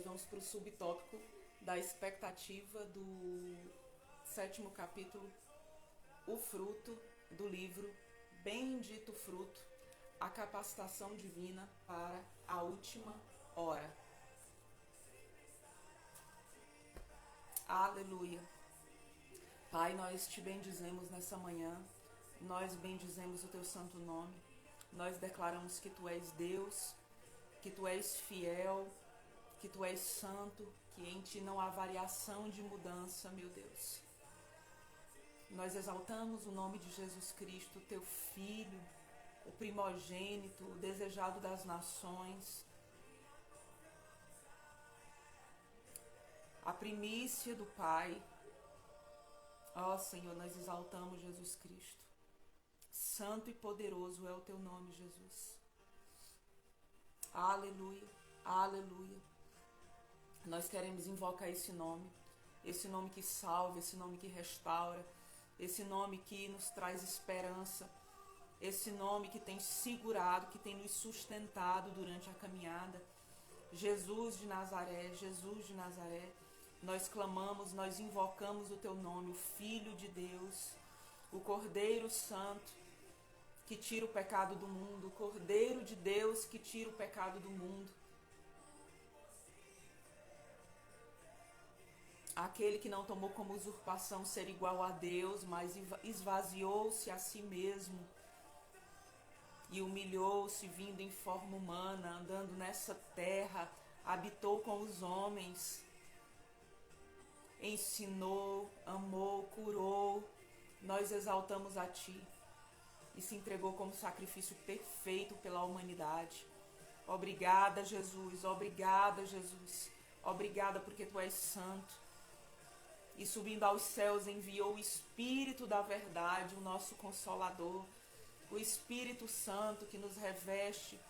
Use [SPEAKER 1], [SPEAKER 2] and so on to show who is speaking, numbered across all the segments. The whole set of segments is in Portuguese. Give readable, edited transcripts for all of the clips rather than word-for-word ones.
[SPEAKER 1] vamos para o subtópico da expectativa do 7º capítulo, o fruto do livro Bendito Fruto, a capacitação divina para a última hora. Aleluia. Pai, nós te bendizemos nessa manhã, nós bendizemos o teu santo nome, nós declaramos que tu és Deus, que tu és fiel, que tu és santo, que em ti não há variação de mudança, meu Deus. Nós exaltamos o nome de Jesus Cristo, teu Filho, o primogênito, o desejado das nações, a primícia do Pai. Ó Senhor, nós exaltamos Jesus Cristo. Santo e poderoso é o teu nome, Jesus. Aleluia, aleluia. Nós queremos invocar esse nome que salva, esse nome que restaura, esse nome que nos traz esperança, esse nome que tem segurado, que tem nos sustentado durante a caminhada. Jesus de Nazaré, Jesus de Nazaré, nós clamamos, nós invocamos o teu nome, o Filho de Deus, o Cordeiro Santo, que tira o pecado do mundo, o Cordeiro de Deus que tira o pecado do mundo. Aquele que não tomou como usurpação ser igual a Deus, mas esvaziou-se a si mesmo e humilhou-se, vindo em forma humana, andando nessa terra, habitou com os homens, ensinou, amou, curou. Nós exaltamos a ti e se entregou como sacrifício perfeito pela humanidade. Obrigada, Jesus, obrigada, Jesus, obrigada porque tu és santo. E subindo aos céus enviou o Espírito da verdade, o nosso Consolador, o Espírito Santo que nos reveste,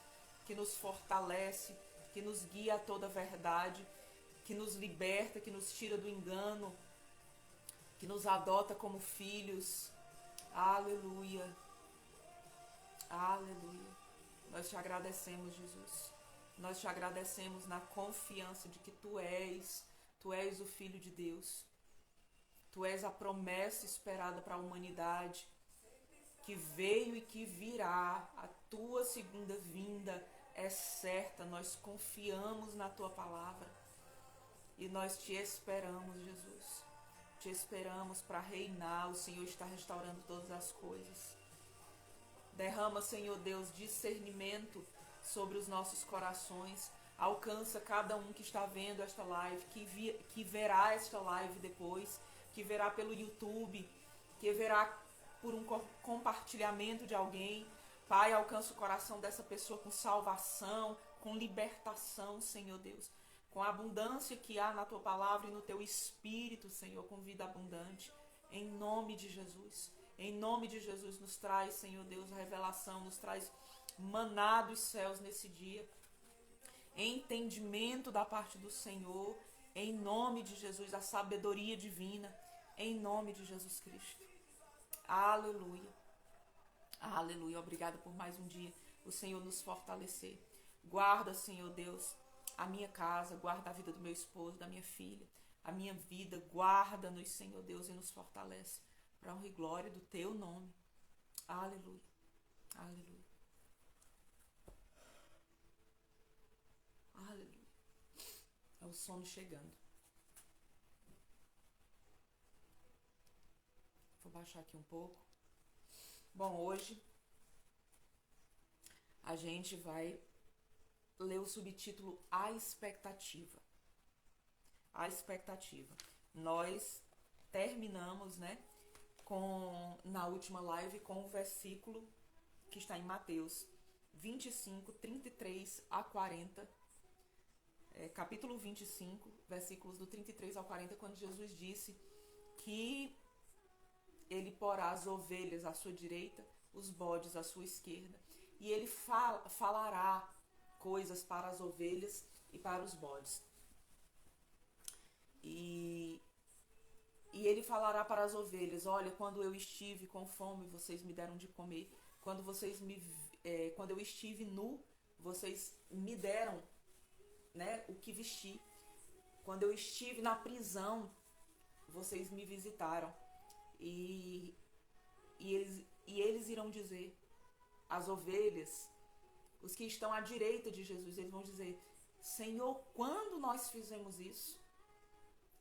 [SPEAKER 1] que nos fortalece, que nos guia a toda a verdade, que nos liberta, que nos tira do engano, que nos adota como filhos. Aleluia, aleluia. Nós te agradecemos, Jesus. Nós te agradecemos na confiança de que tu és o Filho de Deus. Tu és a promessa esperada para a humanidade, que veio e que virá. A tua segunda vinda é certa. Nós confiamos na tua palavra e nós te esperamos, Jesus. Te esperamos para reinar. O Senhor está restaurando todas as coisas. Derrama, Senhor Deus, discernimento sobre os nossos corações. Alcança cada um que está vendo esta live, que verá esta live depois, que verá pelo YouTube, que verá por um compartilhamento de alguém. Pai, alcança o coração dessa pessoa com salvação, com libertação, Senhor Deus, com a abundância que há na tua palavra e no teu Espírito, Senhor, com vida abundante, em nome de Jesus. Em nome de Jesus, nos traz, Senhor Deus, a revelação, nos traz maná dos céus nesse dia, entendimento da parte do Senhor, em nome de Jesus, a sabedoria divina, em nome de Jesus Cristo. Aleluia. Aleluia. Obrigada por mais um dia, o Senhor nos fortalecer. Guarda, Senhor Deus, a minha casa, guarda a vida do meu esposo, da minha filha, a minha vida, guarda-nos, Senhor Deus, e nos fortalece para a honra e glória do teu nome. Aleluia. Aleluia. Aleluia. É o sono chegando. Vou baixar aqui um pouco. Bom, hoje a gente vai ler o subtítulo A Expectativa. A Expectativa. Nós terminamos, na última live com o versículo que está em Mateus 25, 33 a 40. Capítulo 25, versículos do 33 ao 40, quando Jesus disse que ele porá as ovelhas à sua direita, os bodes à sua esquerda, e ele falará coisas para as ovelhas e para os bodes. E ele falará para as ovelhas: olha, quando eu estive com fome, vocês me deram de comer. Quando eu estive nu, vocês me deram, o que vestir. Quando eu estive na prisão, vocês me visitaram. E eles irão dizer, as ovelhas, os que estão à direita de Jesus, eles vão dizer: Senhor, quando nós fizemos isso?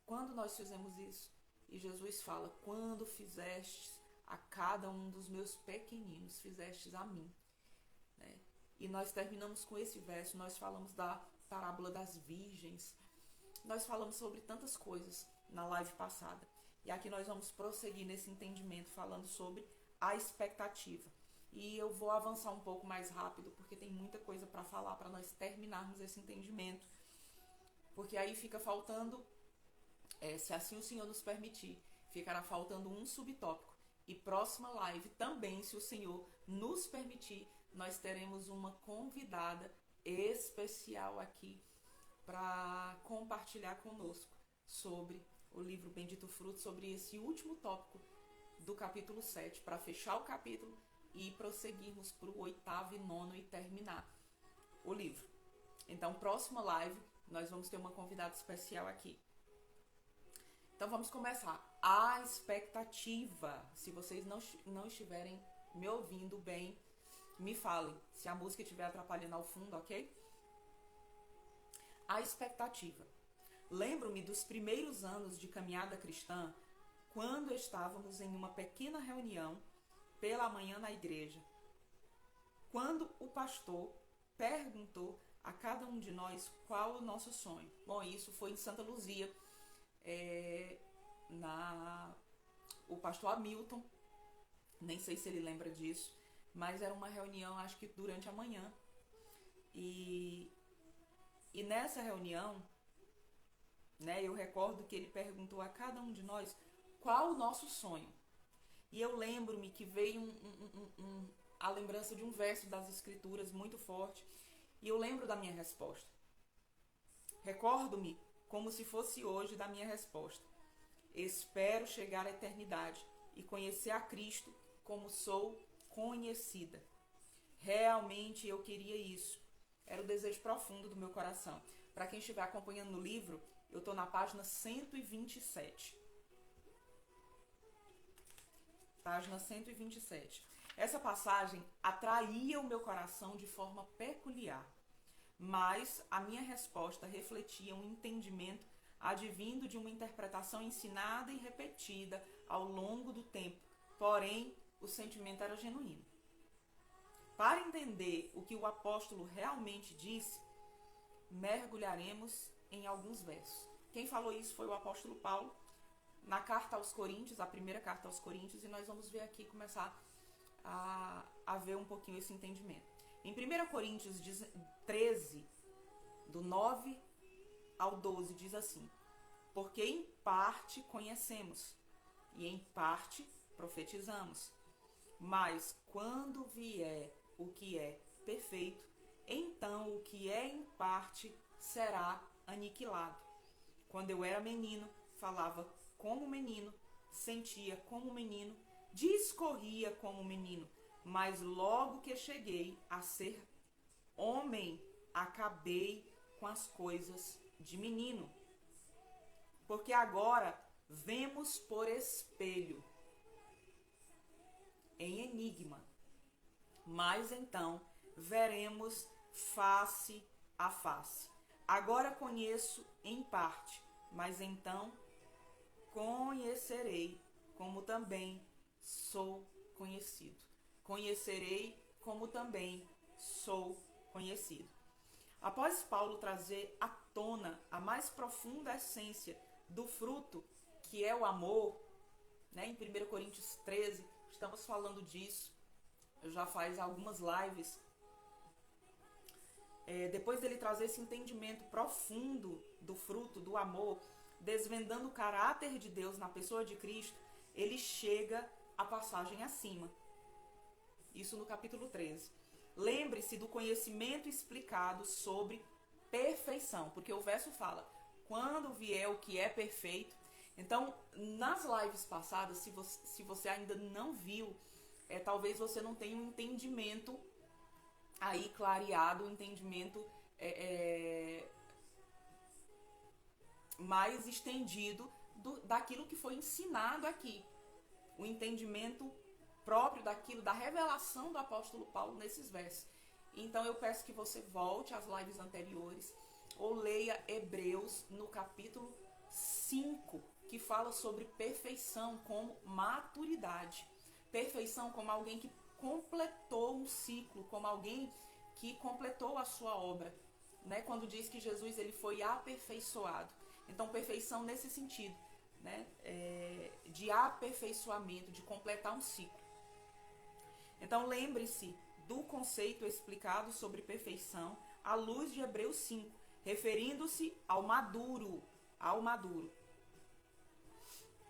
[SPEAKER 1] Quando nós fizemos isso? E Jesus fala: quando fizestes a cada um dos meus pequeninos, fizestes a mim. Né? E nós terminamos com esse verso, nós falamos da parábola das virgens, nós falamos sobre tantas coisas na live passada. E aqui nós vamos prosseguir nesse entendimento, falando sobre a expectativa. E eu vou avançar um pouco mais rápido, porque tem muita coisa para falar, para nós terminarmos esse entendimento. Porque aí fica faltando, se assim o Senhor nos permitir, ficará faltando um subtópico. E próxima live também, se o Senhor nos permitir, nós teremos uma convidada especial aqui para compartilhar conosco sobre o livro Bendito Fruto, sobre esse último tópico do capítulo 7, para fechar o capítulo e prosseguirmos para o 8º e 9º e terminar o livro. Então, próxima live, nós vamos ter uma convidada especial aqui. Então, vamos começar. A expectativa. Se vocês não estiverem me ouvindo bem, me falem. Se a música estiver atrapalhando ao fundo, ok? A expectativa. Lembro-me dos primeiros anos de caminhada cristã, quando estávamos em uma pequena reunião pela manhã na igreja, quando o pastor perguntou a cada um de nós qual o nosso sonho. Bom, isso foi em Santa Luzia, o pastor Hamilton, nem sei se ele lembra disso, mas era uma reunião, acho que durante a manhã. E nessa reunião, né, eu recordo que ele perguntou a cada um de nós qual o nosso sonho. E eu lembro-me que veio a lembrança de um verso das Escrituras muito forte. E eu lembro da minha resposta. Recordo-me como se fosse hoje da minha resposta. Espero chegar à eternidade e conhecer a Cristo como sou conhecida. Realmente eu queria isso. Era o desejo profundo do meu coração. Para quem estiver acompanhando no livro, eu estou na página 127. Página 127. Essa passagem atraía o meu coração de forma peculiar, mas a minha resposta refletia um entendimento advindo de uma interpretação ensinada e repetida ao longo do tempo, porém o sentimento era genuíno. Para entender o que o apóstolo realmente disse, mergulharemos em alguns versos. Quem falou isso foi o apóstolo Paulo, na carta aos Coríntios, a primeira carta aos Coríntios, e nós vamos ver aqui, começar a ver um pouquinho esse entendimento. Em 1 Coríntios 13, do 9 ao 12, diz assim: porque em parte conhecemos, e em parte profetizamos, mas quando vier o que é perfeito, então o que é em parte será aniquilado. Quando eu era menino, falava como menino, sentia como menino, discorria como menino, mas logo que cheguei a ser homem, acabei com as coisas de menino. Porque agora vemos por espelho, em enigma, mas então veremos face a face. Agora conheço em parte, mas então conhecerei como também sou conhecido. Conhecerei como também sou conhecido. Após Paulo trazer à tona a mais profunda essência do fruto, que é o amor, né, em 1 Coríntios 13, estamos falando disso, já faz algumas lives. Depois dele trazer esse entendimento profundo do fruto, do amor, desvendando o caráter de Deus na pessoa de Cristo, ele chega à passagem acima. Isso no capítulo 13. Lembre-se do conhecimento explicado sobre perfeição, porque o verso fala, quando vier o que é perfeito. Então, nas lives passadas, se você ainda não viu, talvez você não tenha um entendimento aí clareado, um entendimento mais estendido daquilo que foi ensinado aqui. O entendimento próprio daquilo, da revelação do apóstolo Paulo nesses versos. Então eu peço que você volte às lives anteriores ou leia Hebreus no capítulo 5, que fala sobre perfeição como maturidade. Perfeição como alguém que completou um ciclo, como alguém que completou a sua obra, né? Quando diz que Jesus ele foi aperfeiçoado. Então, perfeição nesse sentido, né? De aperfeiçoamento, de completar um ciclo. Então, lembre-se do conceito explicado sobre perfeição à luz de Hebreus 5, referindo-se ao maduro,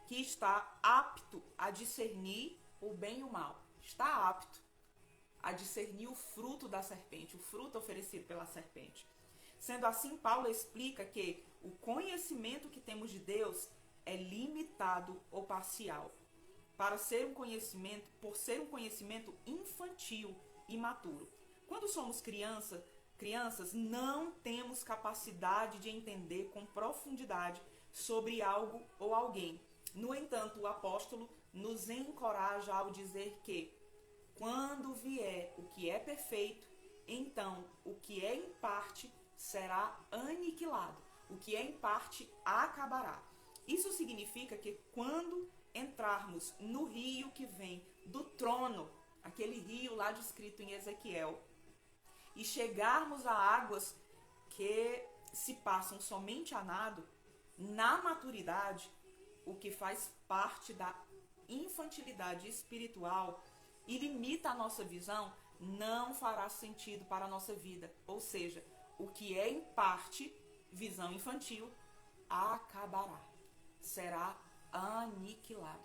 [SPEAKER 1] que está apto a discernir o bem e o mal. Está apto a discernir o fruto da serpente, o fruto oferecido pela serpente. Sendo assim, Paulo explica que o conhecimento que temos de Deus é limitado ou parcial, por ser um conhecimento infantil e imaturo. Quando somos crianças, não temos capacidade de entender com profundidade sobre algo ou alguém. No entanto, o apóstolo nos encoraja ao dizer que, quando vier o que é perfeito, então o que é em parte será aniquilado, o que é em parte acabará. Isso significa que quando entrarmos no rio que vem do trono, aquele rio lá descrito em Ezequiel, e chegarmos a águas que se passam somente a nado, na maturidade, o que faz parte da infantilidade espiritual e limita a nossa visão, não fará sentido para a nossa vida. Ou seja, o que é em parte visão infantil acabará, será aniquilado.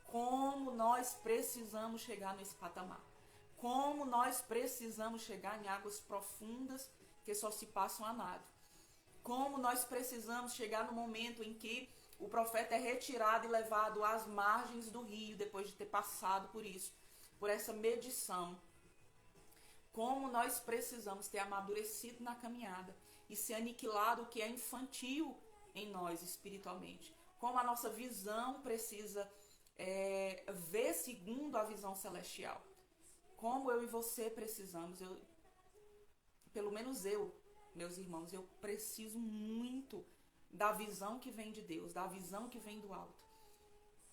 [SPEAKER 1] Como nós precisamos chegar nesse patamar. Como nós precisamos chegar em águas profundas que só se passam a nado. Como nós precisamos chegar no momento em que o profeta é retirado e levado às margens do rio, depois de ter passado por isso, por essa medição. Como nós precisamos ter amadurecido na caminhada e ser aniquilado o que é infantil em nós espiritualmente. Como a nossa visão precisa ver segundo a visão celestial. Como eu e você precisamos, pelo menos eu, meus irmãos, eu preciso muito da visão que vem de Deus, da visão que vem do alto.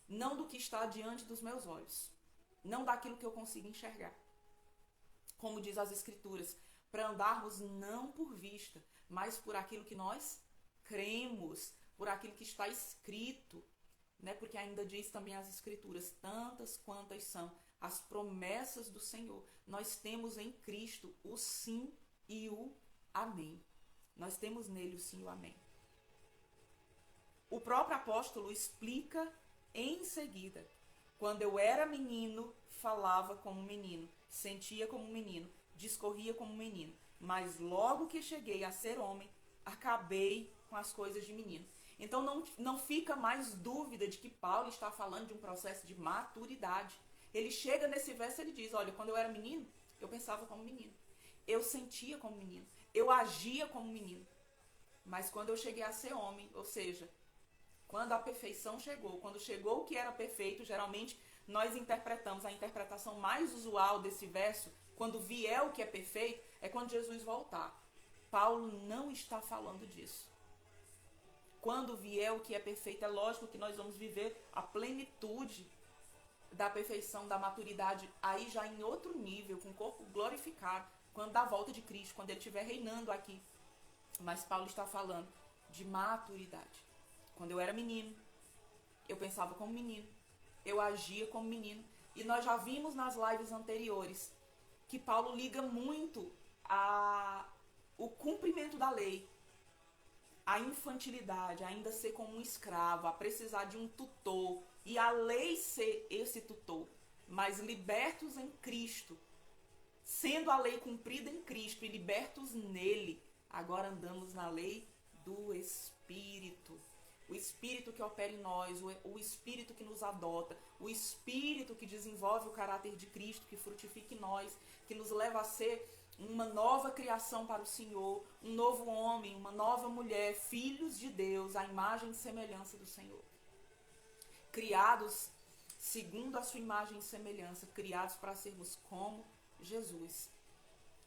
[SPEAKER 1] Não do que está diante dos meus olhos, não daquilo que eu consigo enxergar. Como diz as Escrituras, para andarmos não por vista, mas por aquilo que nós cremos, por aquilo que está escrito, né? Porque ainda diz também as Escrituras, tantas quantas são as promessas do Senhor. Nós temos em Cristo o sim e o amém. Nós temos nele o sim e o amém. O próprio apóstolo explica em seguida: quando eu era menino, falava como menino, sentia como menino, discorria como menino, mas logo que cheguei a ser homem, acabei com as coisas de menino. Então não fica mais dúvida de que Paulo está falando de um processo de maturidade. Ele chega nesse verso e ele diz: olha, quando eu era menino, eu pensava como menino, eu sentia como menino, eu agia como menino. Mas quando eu cheguei a ser homem, ou seja, quando a perfeição chegou, quando chegou o que era perfeito, geralmente nós interpretamos a interpretação mais usual desse verso, quando vier o que é perfeito, é quando Jesus voltar. Paulo não está falando disso. Quando vier o que é perfeito, é lógico que nós vamos viver a plenitude da perfeição, da maturidade, aí já em outro nível, com o corpo glorificado, quando da volta de Cristo, quando ele estiver reinando aqui. Mas Paulo está falando de maturidade. Quando eu era menino, eu pensava como menino, eu agia como menino. E nós já vimos nas lives anteriores que Paulo liga muito o cumprimento da lei, a infantilidade, ainda ser como um escravo, a precisar de um tutor, e a lei ser esse tutor, mas libertos em Cristo, sendo a lei cumprida em Cristo e libertos nele, agora andamos na lei do Espírito. O Espírito que opera em nós, o Espírito que nos adota, o Espírito que desenvolve o caráter de Cristo, que frutifica em nós, que nos leva a ser uma nova criação para o Senhor, um novo homem, uma nova mulher, filhos de Deus, à imagem e semelhança do Senhor. Criados segundo a sua imagem e semelhança, criados para sermos como Jesus,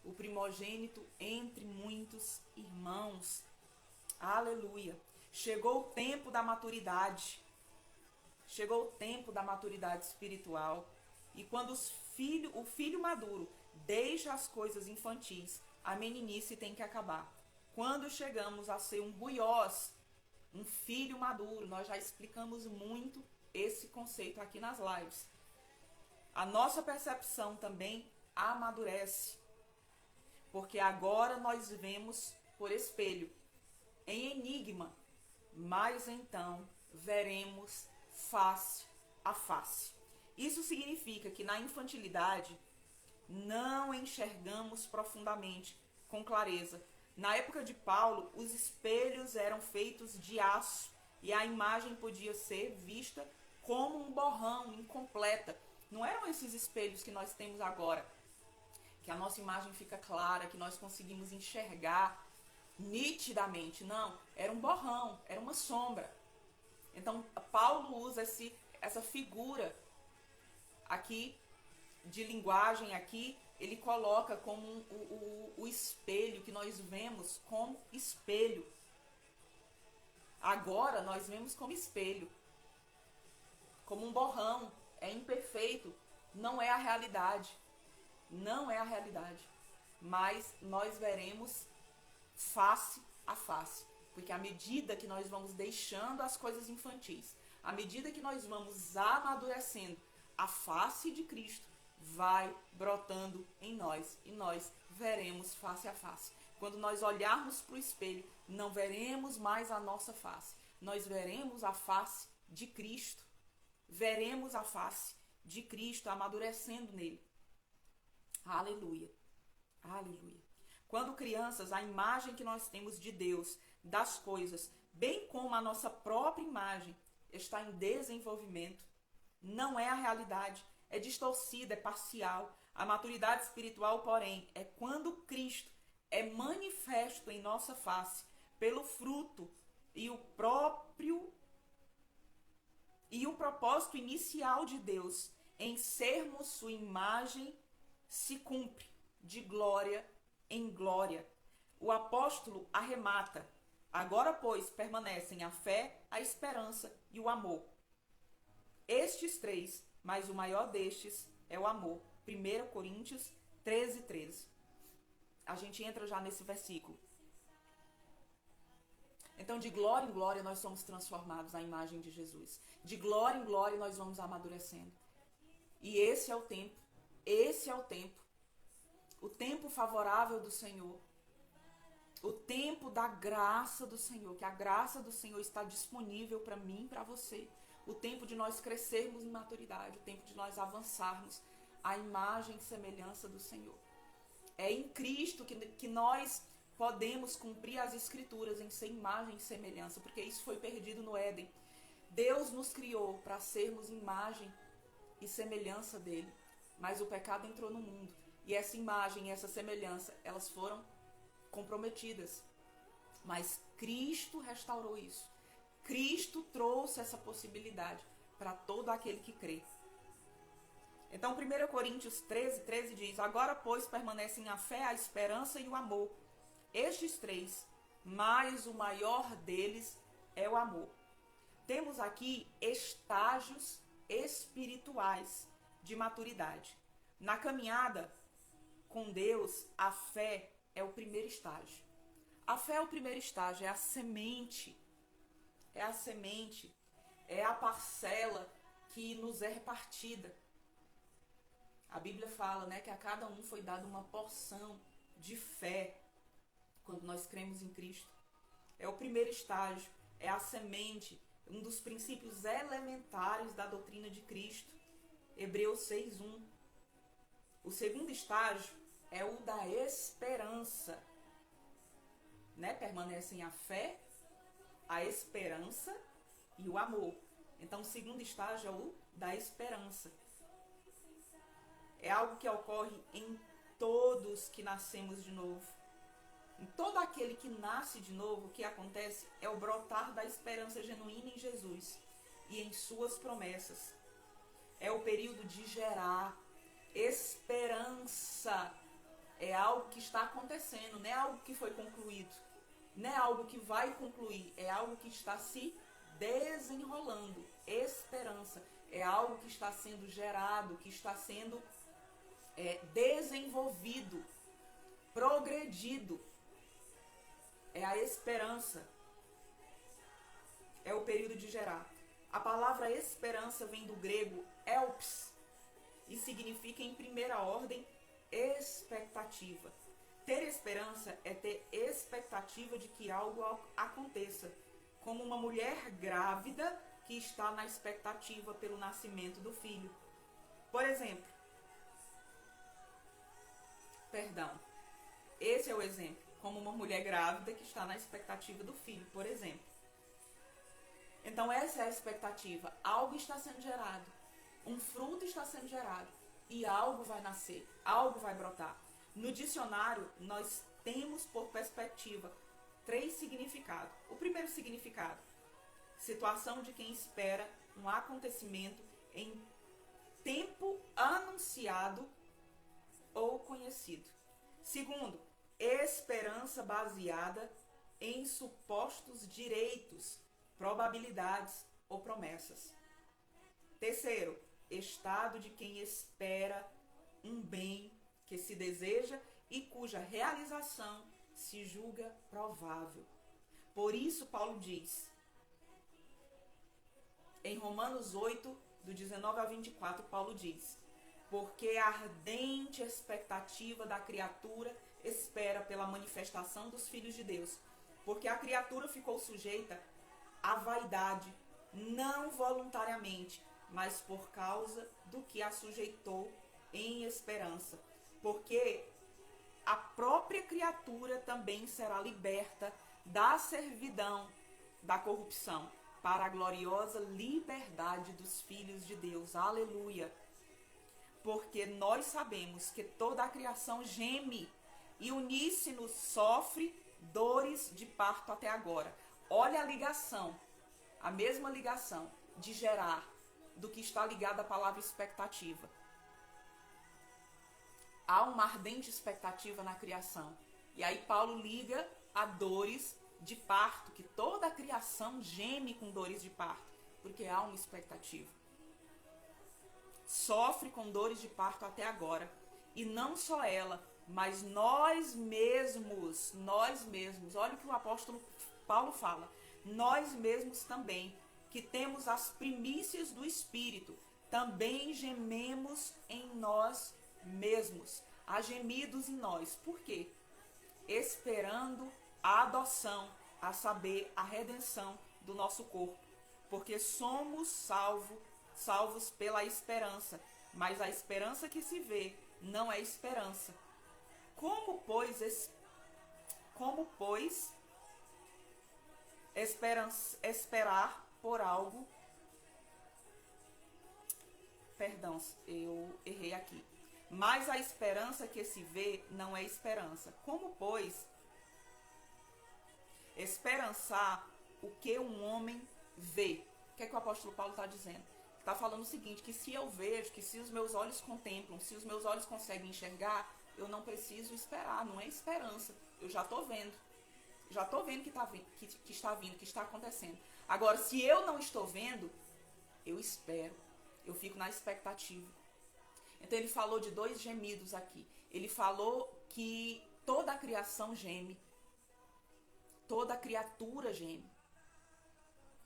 [SPEAKER 1] o primogênito entre muitos irmãos. Aleluia. Chegou o tempo da maturidade. Chegou o tempo da maturidade espiritual. E quando o filho maduro deixa as coisas infantis, a meninice tem que acabar. Quando chegamos a ser um ruiós, um filho maduro, nós já explicamos muito esse conceito aqui nas lives. A nossa percepção também amadurece. Porque agora nós vemos por espelho, em enigma, mas então veremos face a face. Isso significa que na infantilidade não enxergamos profundamente, com clareza. Na época de Paulo, os espelhos eram feitos de aço e a imagem podia ser vista como um borrão, incompleta. Não eram esses espelhos que nós temos agora, que a nossa imagem fica clara, que nós conseguimos enxergar nitidamente. Não, era um borrão, era uma sombra. Então, Paulo usa essa figura aqui, de linguagem aqui, ele coloca como o espelho, que nós vemos como espelho. Agora, nós vemos como espelho, como um borrão, é imperfeito, não é a realidade. Não é a realidade, mas nós veremos face a face, porque à medida que nós vamos deixando as coisas infantis, à medida que nós vamos amadurecendo, a face de Cristo vai brotando em nós e nós veremos face a face. Quando nós olharmos para o espelho, não veremos mais a nossa face, nós veremos a face de Cristo, veremos a face de Cristo amadurecendo nele. Aleluia, aleluia. Quando crianças, a imagem que nós temos de Deus, das coisas, bem como a nossa própria imagem, está em desenvolvimento. Não é a realidade, é distorcida, é parcial. A maturidade espiritual, porém, é quando Cristo é manifesto em nossa face pelo fruto e o propósito inicial de Deus em sermos sua imagem se cumpre de glória em glória. O apóstolo arremata: agora, pois, permanecem a fé, a esperança e o amor. Estes três, mas o maior destes é o amor. 1 Coríntios 13:13. A gente entra já nesse versículo. Então, de glória em glória, nós somos transformados à imagem de Jesus. De glória em glória, nós vamos amadurecendo. E esse é o tempo. Esse é o tempo favorável do Senhor, o tempo da graça do Senhor, que a graça do Senhor está disponível para mim e para você, o tempo de nós crescermos em maturidade, o tempo de nós avançarmos à imagem e semelhança do Senhor. É em Cristo que nós podemos cumprir as Escrituras em ser imagem e semelhança, porque isso foi perdido no Éden. Deus nos criou para sermos imagem e semelhança dele. Mas o pecado entrou no mundo. E essa imagem e essa semelhança, elas foram comprometidas. Mas Cristo restaurou isso. Cristo trouxe essa possibilidade para todo aquele que crê. Então, 1 Coríntios 13:13 diz: agora, pois, permanecem a fé, a esperança e o amor. Estes três, mas o maior deles é o amor. Temos aqui estágios espirituais de maturidade. Na caminhada com Deus, a fé é o primeiro estágio. A fé é o primeiro estágio, é a semente. É a semente, é a parcela que nos é repartida. A Bíblia fala, né, que a cada um foi dada uma porção de fé quando nós cremos em Cristo. É o primeiro estágio, é a semente, um dos princípios elementares da doutrina de Cristo. Hebreus 6:1. O segundo estágio é o da esperança. Né? Permanecem a fé, a esperança e o amor. Então, o segundo estágio é o da esperança. É algo que ocorre em todos que nascemos de novo. Em todo aquele que nasce de novo, o que acontece é o brotar da esperança genuína em Jesus e em suas promessas. É o período de gerar. Esperança é algo que está acontecendo, não é algo que foi concluído, não é algo que vai concluir, é algo que está se desenrolando. Esperança é algo que está sendo gerado, que está sendo desenvolvido, progredido. É a esperança. É o período de gerar. A palavra esperança vem do grego elpis e significa, em primeira ordem, expectativa. Ter esperança é ter expectativa de que algo aconteça, como uma mulher grávida que está na expectativa pelo nascimento do filho. Por exemplo, esse é o exemplo, como uma mulher grávida que está na expectativa do filho, por exemplo. Então essa é a expectativa. Algo está sendo gerado, um fruto está sendo gerado e algo vai nascer, algo vai brotar. No dicionário, nós temos por perspectiva 3 significados. O primeiro significado, situação de quem espera um acontecimento em tempo anunciado ou conhecido. Segundo, esperança baseada em supostos direitos, probabilidades ou promessas. Terceiro, estado de quem espera um bem que se deseja e cuja realização se julga provável. Por isso Paulo diz, em Romanos 8, do 19 a 24, Paulo diz: porque a ardente expectativa da criatura espera pela manifestação dos filhos de Deus. Porque a criatura ficou sujeita à vaidade, não voluntariamente, mas por causa do que a sujeitou em esperança. Porque a própria criatura também será liberta da servidão, da corrupção, para a gloriosa liberdade dos filhos de Deus. Aleluia! Porque nós sabemos que toda a criação geme e uníssono sofre dores de parto até agora. Olha a ligação, a mesma ligação de gerar do que está ligada à palavra expectativa. Há uma ardente expectativa na criação. E aí Paulo liga a dores de parto, que toda a criação geme com dores de parto, porque há uma expectativa. Sofre com dores de parto até agora. E não só ela, mas nós mesmos, olha o que o apóstolo Paulo fala, nós mesmos também, que temos as primícias do Espírito, também gememos em nós mesmos. Há gemidos em nós. Por quê? Esperando a adoção, a saber, a redenção do nosso corpo. Porque somos salvos pela esperança, mas a esperança que se vê não é esperança. Como, pois, esperar por algo... Perdão, eu errei aqui. Mas a esperança que se vê não é esperança. Como, pois, esperançar o que um homem vê? O que é que o apóstolo Paulo está dizendo? Está falando o seguinte, que se eu vejo, que se os meus olhos contemplam, se os meus olhos conseguem enxergar, eu não preciso esperar, não é esperança. Eu já estou vendo. Já estou vendo que está vindo, que está acontecendo. Agora, se eu não estou vendo, eu espero. Eu fico na expectativa. Então ele falou de 2 gemidos aqui. Ele falou que toda a criação geme. Toda a criatura geme.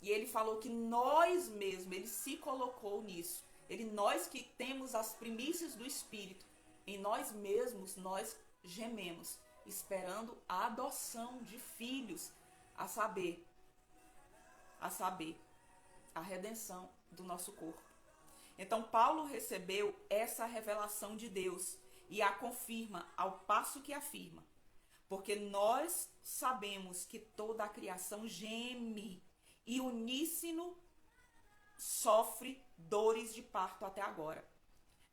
[SPEAKER 1] E ele falou que nós mesmos, ele se colocou nisso. Nós que temos as primícias do Espírito, em nós mesmos nós gememos, esperando a adoção de filhos, a saber, a redenção do nosso corpo. Então Paulo recebeu essa revelação de Deus e a confirma ao passo que afirma. Porque nós sabemos que toda a criação geme e uníssono sofre dores de parto até agora.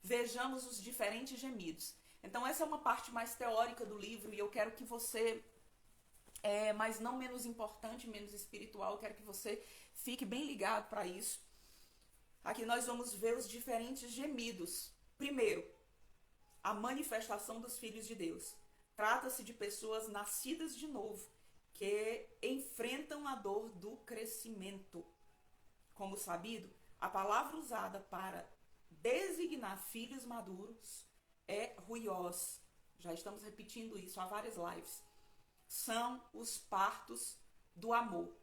[SPEAKER 1] Vejamos os diferentes gemidos. Então essa é uma parte mais teórica do livro e eu quero que você, mas não menos importante, menos espiritual, eu quero que você fique bem ligado para isso. Aqui nós vamos ver os diferentes gemidos. Primeiro, a manifestação dos filhos de Deus. Trata-se de pessoas nascidas de novo, que enfrentam a dor do crescimento. Como sabido, a palavra usada para designar filhos maduros é ruiós. Já estamos repetindo isso há várias lives. São os partos do amor.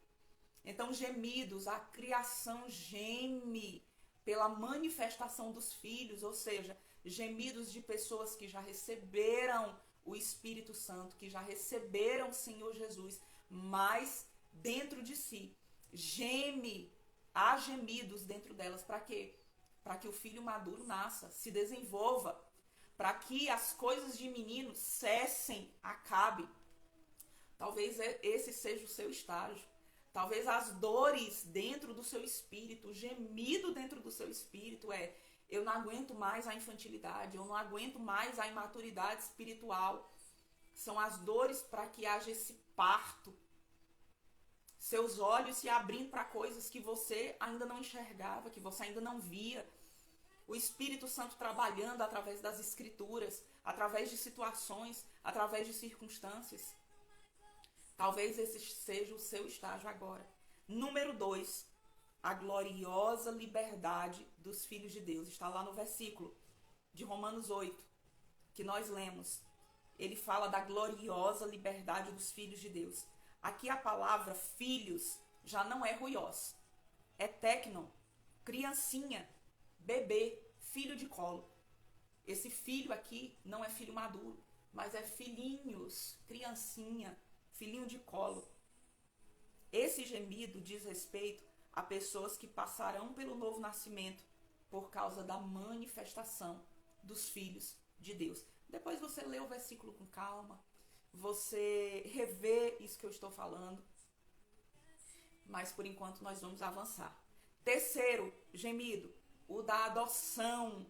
[SPEAKER 1] Então, gemidos, a criação geme pela manifestação dos filhos, ou seja, gemidos de pessoas que já receberam o Espírito Santo, que já receberam o Senhor Jesus, mas dentro de si, há gemidos dentro delas, para quê? Para que o filho maduro nasça, se desenvolva, para que as coisas de menino cessem, acabem. Talvez esse seja o seu estágio. Talvez as dores dentro do seu espírito, o gemido dentro do seu espírito eu não aguento mais a infantilidade, eu não aguento mais a imaturidade espiritual. São as dores para que haja esse parto. Seus olhos se abrindo para coisas que você ainda não enxergava, que você ainda não via. O Espírito Santo trabalhando através das Escrituras, através de situações, através de circunstâncias. Talvez esse seja o seu estágio agora. Número 2, a gloriosa liberdade dos filhos de Deus. Está lá no versículo de Romanos 8, que nós lemos. Ele fala da gloriosa liberdade dos filhos de Deus. Aqui a palavra filhos já não é ruiós. É tecnon, criancinha, bebê, filho de colo. Esse filho aqui não é filho maduro, mas é filhinhos, criancinha, filhinho de colo. Esse gemido diz respeito a pessoas que passarão pelo novo nascimento por causa da manifestação dos filhos de Deus. Depois você lê o versículo com calma, você revê isso que eu estou falando, mas por enquanto nós vamos avançar. Terceiro gemido, o da adoção,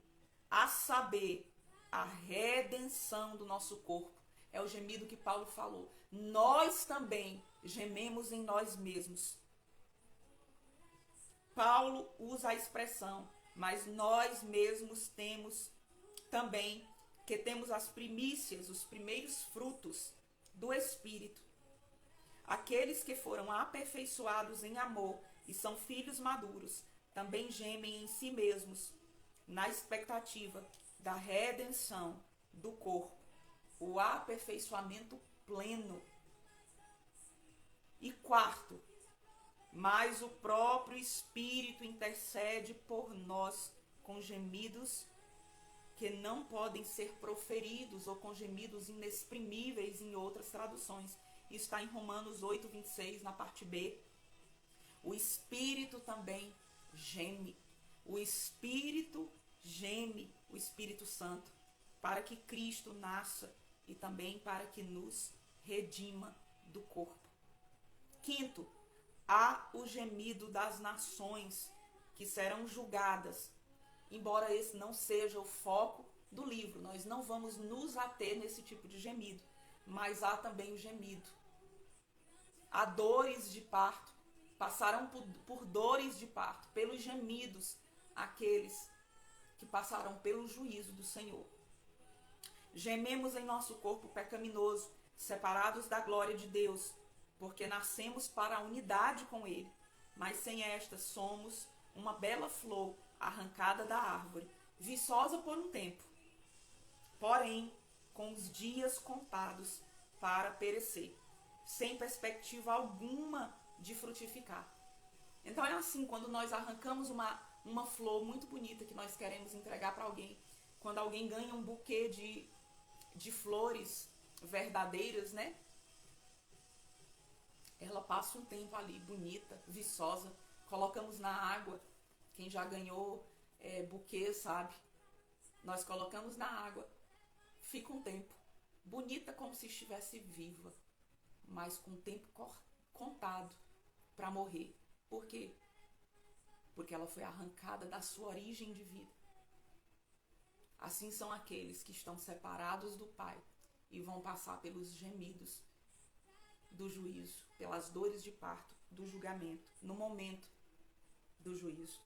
[SPEAKER 1] a saber, a redenção do nosso corpo. É o gemido que Paulo falou. Nós também gememos em nós mesmos. Paulo usa a expressão, mas nós mesmos temos também, que temos as primícias, os primeiros frutos do Espírito. Aqueles que foram aperfeiçoados em amor e são filhos maduros, também gemem em si mesmos, na expectativa da redenção do corpo. O aperfeiçoamento pleno. E quarto, mas o próprio Espírito intercede por nós com gemidos que não podem ser proferidos, ou com gemidos inexprimíveis em outras traduções. Está em Romanos 8, 26, na parte B. O Espírito também geme. O Espírito geme, o Espírito Santo, para que Cristo nasça e também para que nos redima do corpo. Quinto, há o gemido das nações que serão julgadas. Embora esse não seja o foco do livro, nós não vamos nos ater nesse tipo de gemido, mas há também o gemido. Há dores de parto, passarão por dores de parto, pelos gemidos, aqueles que passarão pelo juízo do Senhor. Gememos em nosso corpo pecaminoso, separados da glória de Deus, porque nascemos para a unidade com Ele, mas sem esta somos uma bela flor arrancada da árvore, viçosa por um tempo, porém com os dias contados para perecer, sem perspectiva alguma de frutificar. Então é assim, quando nós arrancamos uma flor muito bonita que nós queremos entregar para alguém, quando alguém ganha um buquê de flores verdadeiras, né? Ela passa um tempo ali, bonita, viçosa, colocamos na água. Quem já ganhou buquê, sabe? Nós colocamos na água, fica um tempo, bonita como se estivesse viva, mas com o tempo contado para morrer. Por quê? Porque ela foi arrancada da sua origem de vida. assim são aqueles que estão separados do Pai e vão passar pelos gemidos do juízo, pelas dores de parto, do julgamento, no momento do juízo.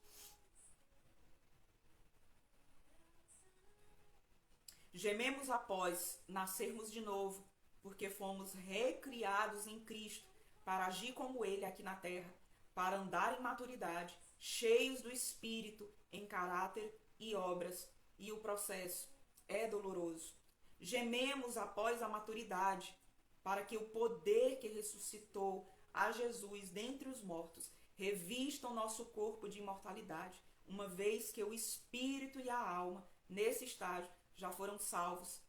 [SPEAKER 1] Gememos após nascermos de novo, porque fomos recriados em Cristo para agir como Ele aqui na terra, para andar em maturidade, cheios do Espírito, em caráter e obras, e o processo é doloroso. Gememos após a maturidade, para que o poder que ressuscitou a Jesus dentre os mortos revista o nosso corpo de imortalidade, uma vez que o espírito e a alma, nesse estágio, já foram salvos,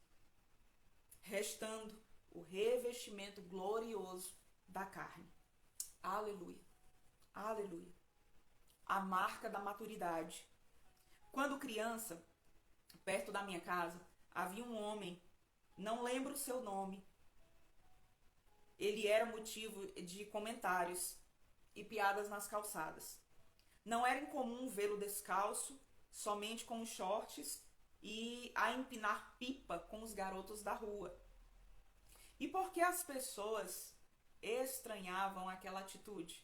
[SPEAKER 1] restando o revestimento glorioso da carne. Aleluia, aleluia. A marca da maturidade. Quando criança, perto da minha casa, havia um homem, não lembro o seu nome. Ele era motivo de comentários e piadas nas calçadas. Não era incomum vê-lo descalço, somente com os shorts, e a empinar pipa com os garotos da rua. E por que as pessoas estranhavam aquela atitude?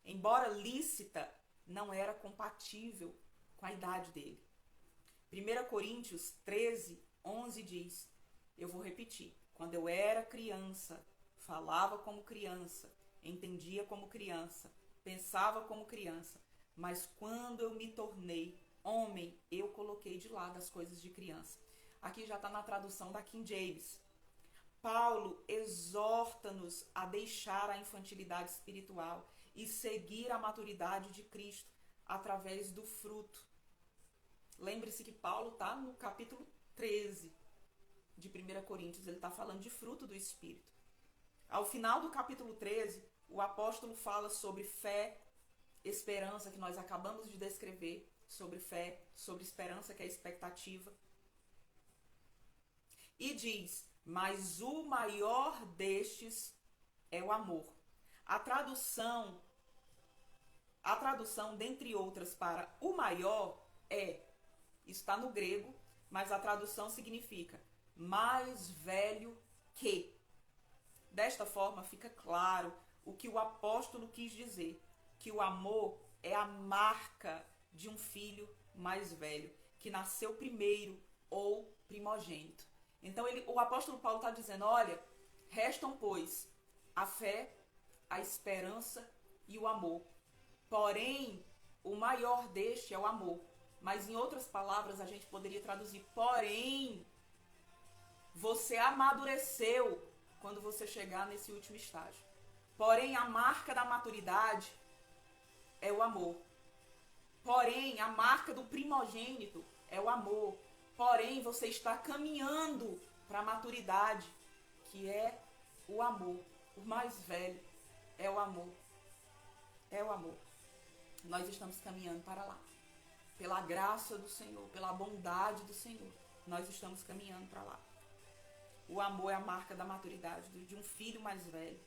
[SPEAKER 1] Embora lícita, não era compatível com a idade dele. 1 Coríntios 13, 11 diz, eu vou repetir, quando eu era criança, falava como criança, entendia como criança, pensava como criança, mas quando eu me tornei homem, eu coloquei de lado as coisas de criança. Aqui já está na tradução da King James. Paulo exorta-nos a deixar a infantilidade espiritual e seguir a maturidade de Cristo através do fruto. Lembre-se que Paulo está no capítulo 13 de 1 Coríntios, ele está falando de fruto do Espírito. Ao final do capítulo 13, o apóstolo fala sobre fé, esperança, que nós acabamos de descrever, sobre fé, sobre esperança, que é expectativa. E diz, mas o maior destes é o amor. A tradução, dentre outras, para o maior está no grego, mas a tradução significa mais velho que. Desta forma fica claro o que o apóstolo quis dizer, que o amor é a marca de um filho mais velho, que nasceu primeiro ou primogênito. Então o apóstolo Paulo está dizendo, olha, restam, pois, a fé, a esperança e o amor. Porém, o maior deste é o amor. Mas em outras palavras a gente poderia traduzir, porém, você amadureceu quando você chegar nesse último estágio. Porém, a marca da maturidade é o amor. Porém, a marca do primogênito é o amor. Porém, você está caminhando para a maturidade, que é o amor. O mais velho é o amor. É o amor. Nós estamos caminhando para lá. Pela graça do Senhor, pela bondade do Senhor, nós estamos caminhando para lá. O amor é a marca da maturidade, de um filho mais velho.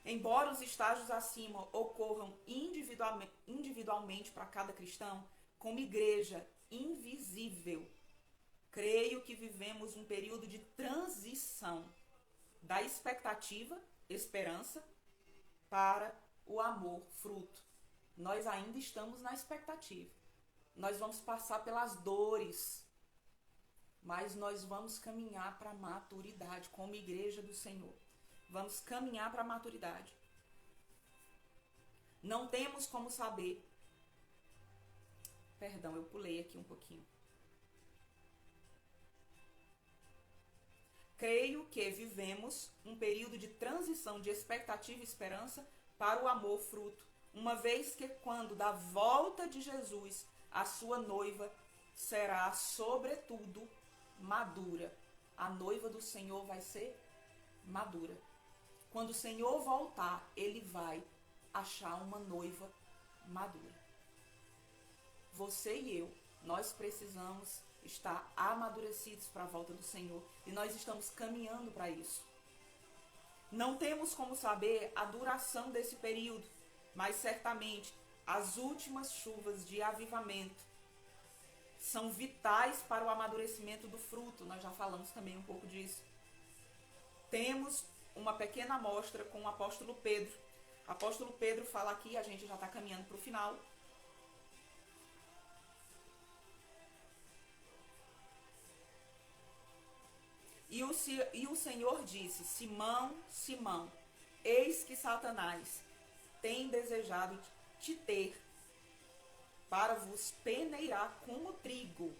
[SPEAKER 1] Embora os estágios acima ocorram individualmente para cada cristão, como igreja invisível, creio que vivemos um período de transição da expectativa, esperança, para o amor, fruto. Nós ainda estamos na expectativa. Nós vamos passar pelas dores, mas nós vamos caminhar para a maturidade como igreja do Senhor. Vamos caminhar para a maturidade. Não temos como saber. Perdão, eu pulei aqui um pouquinho. Creio que vivemos um período de transição de expectativa e esperança para o amor fruto, uma vez que quando da volta de Jesus, a sua noiva será, sobretudo, madura. A noiva do Senhor vai ser madura. Quando o Senhor voltar, ele vai achar uma noiva madura. Você e eu, nós precisamos estar amadurecidos para a volta do Senhor. E nós estamos caminhando para isso. Não temos como saber a duração desse período, mas certamente as últimas chuvas de avivamento são vitais para o amadurecimento do fruto. Nós já falamos também um pouco disso. Temos uma pequena amostra com o apóstolo Pedro. O apóstolo Pedro fala aqui, a gente já está caminhando para o final. E o Senhor disse: Simão, Simão, eis que Satanás tem desejado te ter, para vos peneirar como trigo.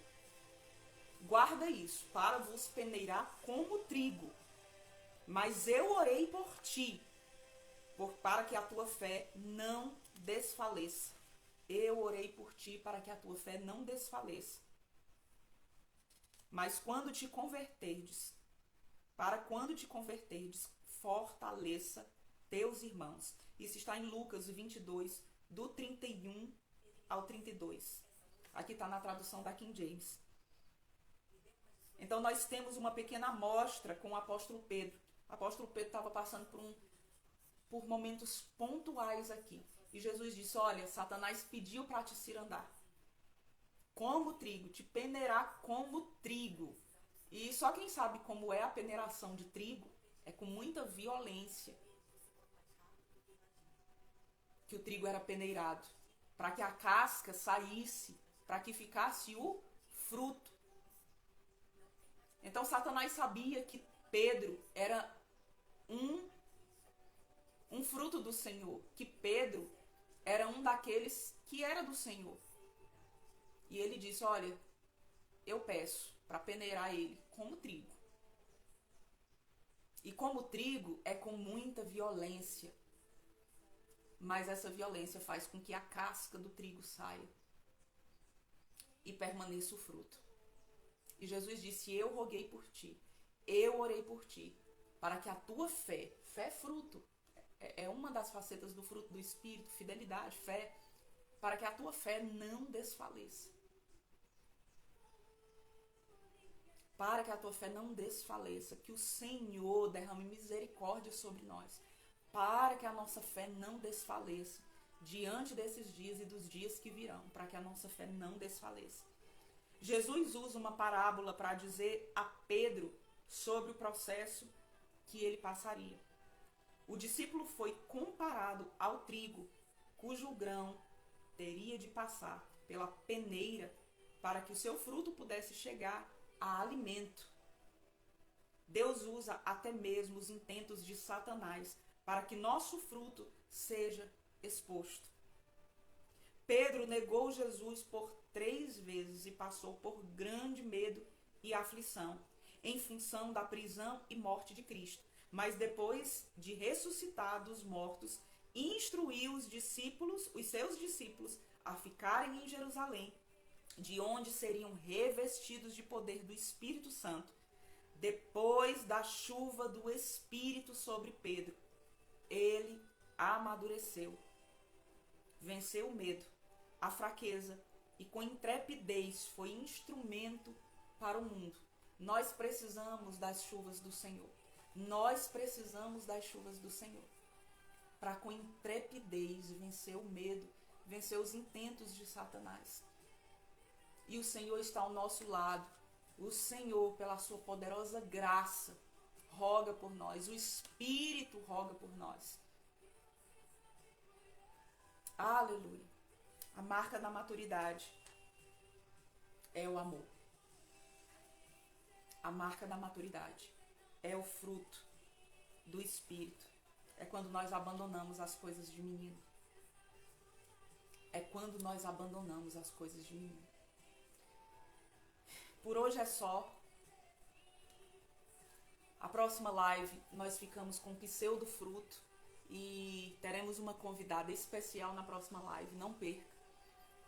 [SPEAKER 1] Guarda isso, para vos peneirar como trigo. Mas eu orei por ti, para que a tua fé não desfaleça. Eu orei por ti para que a tua fé não desfaleça. Mas quando te converterdes, fortaleça teus irmãos. Isso está em Lucas 22, do 31 ao 32. Aqui está na tradução da King James. Então nós temos uma pequena amostra com o apóstolo Pedro. O apóstolo Pedro estava passando por momentos pontuais aqui. E Jesus disse: olha, Satanás pediu para te cirandar como trigo, te peneirar como trigo. E só quem sabe como é a peneiração de trigo é com muita violência que o trigo era peneirado, para que a casca saísse, para que ficasse o fruto. Então Satanás sabia que Pedro era um fruto do Senhor, que Pedro era um daqueles que era do Senhor. E ele disse: olha, eu peço para peneirar ele como trigo. E como trigo é com muita violência. Mas essa violência faz com que a casca do trigo saia e permaneça o fruto. E Jesus disse: eu roguei por ti, eu orei por ti, para que a tua fé é fruto, é uma das facetas do fruto do Espírito, fidelidade, fé, para que a tua fé não desfaleça. Para que a tua fé não desfaleça, que o Senhor derrame misericórdia sobre nós, para que a nossa fé não desfaleça diante desses dias e dos dias que virão, para que a nossa fé não desfaleça. Jesus usa uma parábola para dizer a Pedro sobre o processo que ele passaria. O discípulo foi comparado ao trigo, cujo grão teria de passar pela peneira para que o seu fruto pudesse chegar a alimento. Deus usa até mesmo os intentos de Satanás para que nosso fruto seja exposto. Pedro negou Jesus por 3 vezes e passou por grande medo e aflição, em função da prisão e morte de Cristo. Mas depois de ressuscitar dos mortos, instruiu os seus discípulos, a ficarem em Jerusalém, de onde seriam revestidos de poder do Espírito Santo, depois da chuva do Espírito sobre Pedro. Ele amadureceu, venceu o medo, a fraqueza e com intrepidez foi instrumento para o mundo. Nós precisamos das chuvas do Senhor. Nós precisamos das chuvas do Senhor para com intrepidez vencer o medo, vencer os intentos de Satanás. E o Senhor está ao nosso lado. O Senhor, pela sua poderosa graça, roga por nós. O Espírito roga por nós. Aleluia. A marca da maturidade é o amor. A marca da maturidade é o fruto do Espírito. É quando nós abandonamos as coisas de menino. É quando nós abandonamos as coisas de menino. Por hoje é só. A próxima live nós ficamos com pseudo fruto e teremos uma convidada especial na próxima live. Não perca.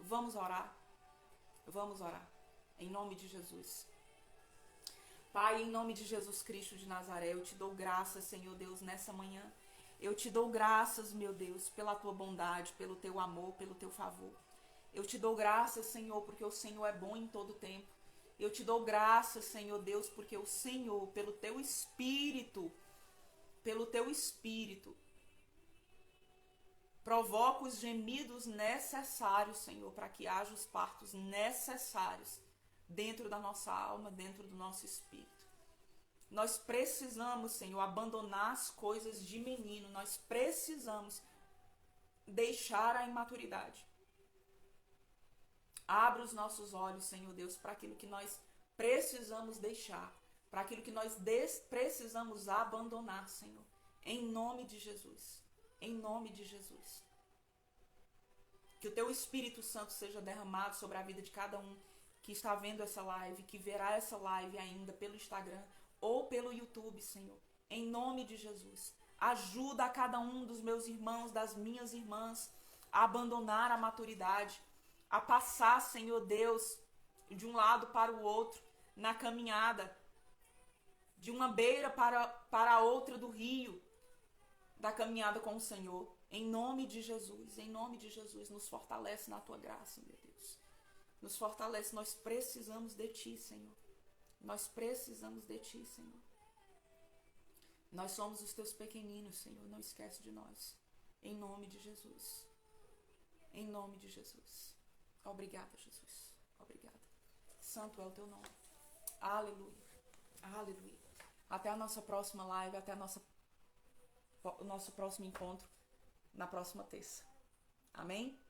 [SPEAKER 1] Vamos orar? Vamos orar. Em nome de Jesus. Pai, em nome de Jesus Cristo de Nazaré, eu te dou graças, Senhor Deus, nessa manhã. Eu te dou graças, meu Deus, pela tua bondade, pelo teu amor, pelo teu favor. Eu te dou graças, Senhor, porque o Senhor é bom em todo tempo. Eu te dou graças, Senhor Deus, porque o Senhor, pelo teu Espírito, provoca os gemidos necessários, Senhor, para que haja os partos necessários dentro da nossa alma, dentro do nosso espírito. Nós precisamos, Senhor, abandonar as coisas de menino. Nós precisamos deixar a imaturidade. Abra os nossos olhos, Senhor Deus, para aquilo que nós precisamos deixar, para aquilo que nós precisamos abandonar, Senhor. Em nome de Jesus. Em nome de Jesus. Que o Teu Espírito Santo seja derramado sobre a vida de cada um que está vendo essa live, que verá essa live ainda pelo Instagram ou pelo YouTube, Senhor. Em nome de Jesus. Ajuda a cada um dos meus irmãos, das minhas irmãs, a abandonar a maturidade, a passar, Senhor Deus, de um lado para o outro, na caminhada, de uma beira para a outra do rio, da caminhada com o Senhor. Em nome de Jesus, nos fortalece na Tua graça, meu Deus. Nos fortalece, nós precisamos de Ti, Senhor. Nós precisamos de Ti, Senhor. Nós somos os Teus pequeninos, Senhor, não esquece de nós. Em nome de Jesus. Em nome de Jesus. Obrigada, Jesus. Obrigada. Santo é o Teu nome. Aleluia. Aleluia. Até a nossa próxima live, até o nosso próximo encontro na próxima terça. Amém?